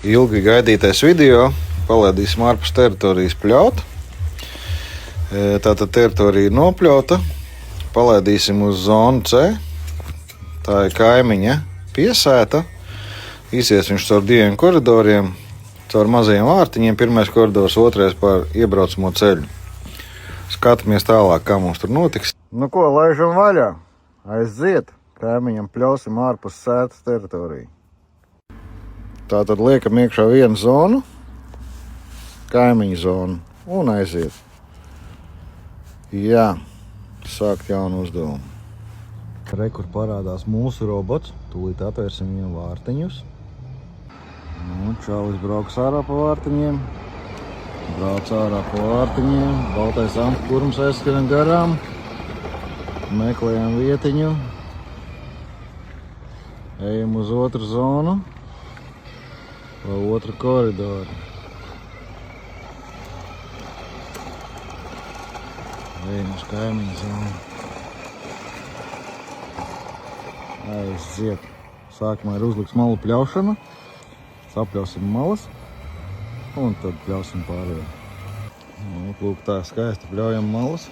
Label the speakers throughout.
Speaker 1: ilgi gaidītais video. Palaidīsim ārpus teritorijas pļaut. Tātad teritorija ir nopļauta. Palaidīsim uz zonu C. Tā ir kaimiņa piesēta. Izies viņš caur 2 koridoriem, caur mazajiem vārtiņiem. Pirmais koridors, otrais par iebraucamo ceļu. Skatāmies tālāk, kā mums tur notiks. Nu ko, laižam vaļā. Aiziet. Kaimiņam pļausim ārpus sētas teritoriju. Tātad liekam iekšā vienu zonu, kaimiņu zonu, un aiziet. Jā, sākt jaunu uzdevumu. Re, kur parādās mūsu robots, tūlīt atvērsim viņam vārtiņus. Nu, čalis brauks ārā pa vārtiņiem, brauc ārā pa vārtiņiem, baltais ampurums aizskrien garām, meklējam vietiņu, ejam uz otru zonu. Vai otru koridoru. Ejam uz kaimiņu zonu. Aiziet. Sākumā ir uzliks malu pļaušana. Sapļausim malas. Un tad pļausim pārējo. Nu, lūk, tā skaisti pļaujam malas.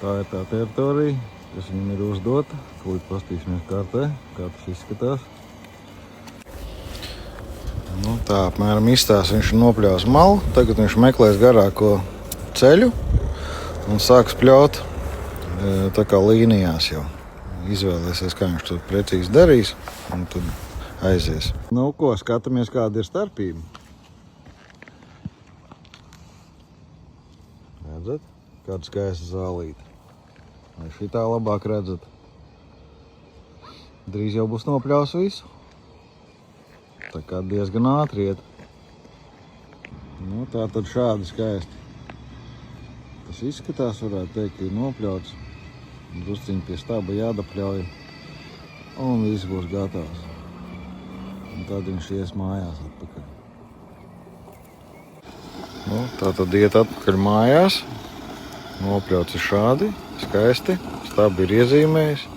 Speaker 1: Tā ir tā teritorija, kas viņam ir uzdota. Lūk, pastīsimies kartē, kā tas izskatās. Nu, tā apmēram izstāsta, viņš nopļaus malu, tagad viņš meklēs garāko ceļu un sāks pļaut tā kā līnijās jau. Izvēlēsies, kā viņš to precīzi darīs, un tad aizies. Nu ko, skatāmies, kāda ir starpība. Redzat? Kāda skaista zālīte. Vai šitā labāk redzat? Drīz jau būs nopļaus visu. Tā kā diezgan ātri iet. Nu, tā tad šādi skaisti. Tas izskatās, varētu teikt, ka ir nopļauts. Drusciņi pie staba jādapļauj. Un viss būs gatavs. Un tad viņš ies mājās atpakaļ. Nu, tā tad iet atpakaļ mājās. Nopļauts ir šādi, skaisti. Stabi ir iezīmējis.